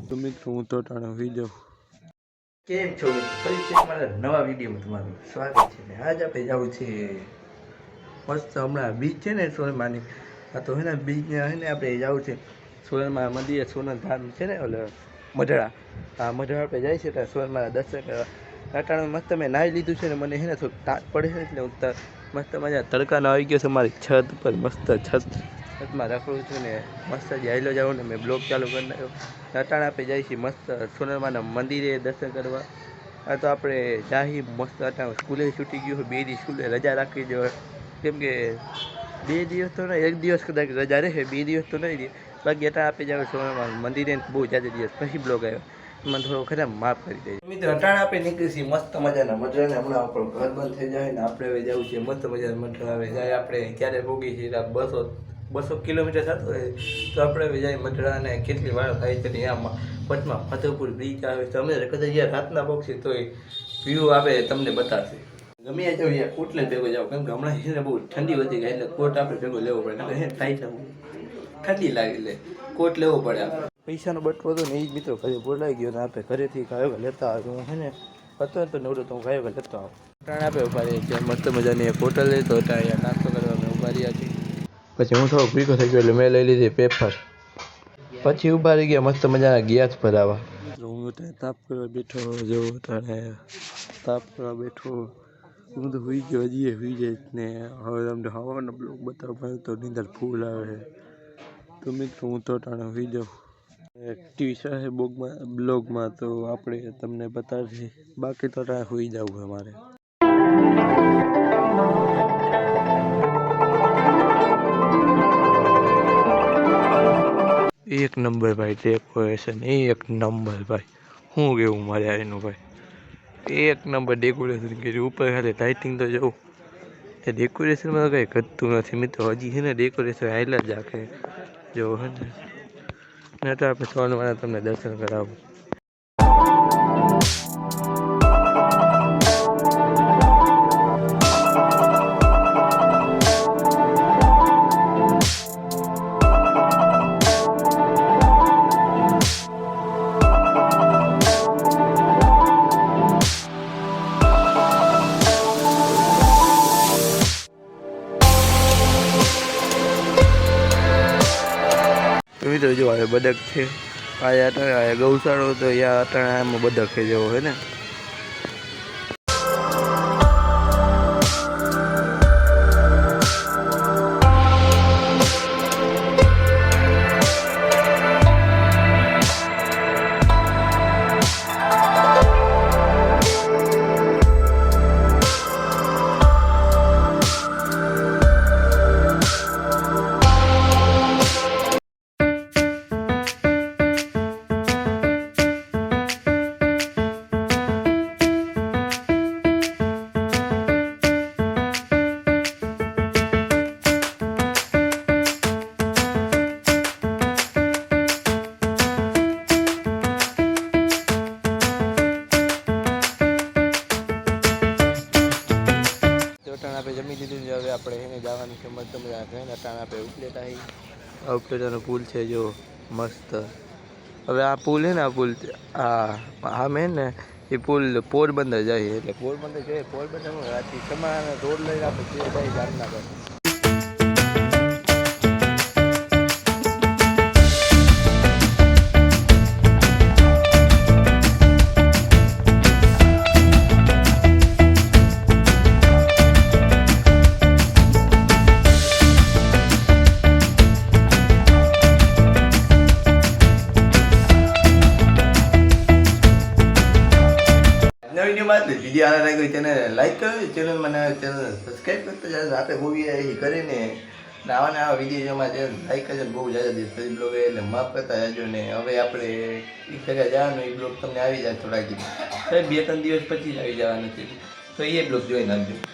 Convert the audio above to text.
તો મિત્રો હું તો ટાણા હોઈ જાઉં. કેમ છો? ફરીથી મારા નવા વિડીયોમાં તમારું સ્વાગત છે. ને આજ આપણે જવું છે મસ્ત હમણાં બીચ છે ને સોનલમાની. આ તો હે ને બીચને હે ને આપણે જવું છે સોનલમા મંદિર, સોનલ ધામ છે ને ઓલે મઢડા. આ મઢડા આપણે જાય છે ત્યાં સોનલમાના દર્શન કરવા. અટાણું મસ્ત મેં નાહી લીધું છે ને મને હે ને થોડુંક તાપ પડે છે એટલે હું મસ્ત મજા તડકાનો આવી ગયો છે મારી છત પર. મસ્ત છતમાં રખડું છું ને મસ્ત જ આવેલો જાઉં ને મેં બ્લોગ ચાલુ કરી નાખ્યો. અટાણે આપણે જઈએ છીએ મસ્ત સોનલમાના મંદિરે દર્શન કરવા. આ તો આપણે જાહી મસ્ત. અટાણે સ્કૂલે છૂટી ગયું, 2 દિવસ સ્કૂલે રજા રાખી દો કેમ કે 2 દિવસ તો નહીં, 1 દિવસ કદાચ રજા રહે, 2 દિવસ તો નહીં રહે. બાકી અટાણે આપણે જાવ સોનલમાના મંદિરે બહુ જ્યાદા દિવસ પછી બ્લોગ આવ્યો, મને થોડો ખરા માફ કરી દે મિત્રો. અટાણે આપણે નીકળી છીએ મસ્ત મજાના મઢડાને. હમણાં આપણું ઘર બંધ થઈ જાય ને આપણે હવે જવું છે મસ્ત મજાના મઢડા. હવે જાય આપણે ક્યારે ભોગી છીએ 200 કિલોમીટર થતું હોય તો આપણે હવે જાય મઢડા. અને કેટલી વાર થાય છે ત્યાં વચમાં ફતેહપુર બ્રિજ આવે છે. અમે કદાચ યાર રાતના પહોંચી તો વ્યૂ આવે તમને બતાવશે. ગમે જાવ યાર કોટલે ભેગો જાવ કેમ કે હમણાં છે ને બહુ ઠંડી વધી ગઈ એટલે કોટ આપણે ભેગો લેવો પડે. હે ટાઈટ ઠંડી લાગે એટલે કોટ લેવો પડે. આપણે પૈસાનો બટવો હતો ને એ જ મિત્રો ઘરે બોલાઈ ગયો ને આપણે ઘરેથી ગાયો લેતા આવ્યો. હું છે ને હતો ને તો નવડો તો હું ગાયો લેતો આવું. અટાણે આપણે ઉભા રહીએ છીએ મસ્ત મજાની એક હોટલ લઈ તો ત્યાં નાસ્તો કરવા અમે ઉભા રહ્યા છીએ. પછી હું થોડોક ભીખો થઈ ગયો એટલે મેં લઈ લીધી પેપર. પછી ઉભા રહી ગયા મસ્ત મજાના ગેસ ભરાવા. હું ત્યાં તાપ કરવા બેઠો, જેવો તારે તાપ કરવા બેઠો. હું તો હોઈ ગયો, હજી હોઈ જાય ને. હવે તમને હવાનો બ્લોગ બતાવવા તો નીંદર ફૂલ આવે. તો મિત્રો હું તો ટાણા હોઈ જાઉં. એક્ટિવ છે બ્લોગમાં તો આપણે તમને બતાવીએ. બાકી તો ટાણા હોઈ જવું અમારે. એક નંબર ભાઈ ડેકોરેશન, એક નંબર ભાઈ. શું કેવું મારે એનું ભાઈ, એક નંબર ડેકોરેશન કર્યું. ઉપર ખાલી લાઇટિંગ તો જવું, એ ડેકોરેશનમાં તો કંઈ ઘટતું નથી મિત્રો. હજી છે ને ડેકોરેશન આવેલા જ રાખે જો હે ને. તો આપણે સોનલમાના તમને દર્શન કરાવું. મિત્રો જો હવે બદક છે આ અટાણે ગૌશાળો તો યા અટાણે આમાં બદક છે જેવો હે ને. આપણે જમી લીધું છે. હવે આપણે એને જવાનું છે મસ્ત મજા છે ને. અટાણે આપણે ઉપલેટા આવી. આ ઉપલેટાનો પુલ છે જો મસ્ત. હવે આ પુલ છે ને, આ પુલ આ મેં ને એ પુલ પોરબંદર જાય એટલે પોરબંદર જોઈએ. પોરબંદરનું રાતથી સમાન રોડ લઈને આપણે જે જાય જામનગર. વિડીયો આના લાગ્યો તેને લાઈક કરો, ચેનલ મને ચેનલ સબસ્ક્રાઈબ કરતા જાય. રાતે મૂવી એ કરીને આવા વિડીયો જોવા ચેનલ લાઈક કરજો. બહુ જ્યાદા દિવસ પછી બ્લોગ એટલે માફ કરતા જાજો. ને હવે આપણે એક જગ્યાએ જવાનું, એ બ્લોગ તમને આવી જાય થોડાક દિવસ, 2-3 દિવસ પછી જ આવી જવાનું છે તો એ બ્લોગ જોઈ નાખજો.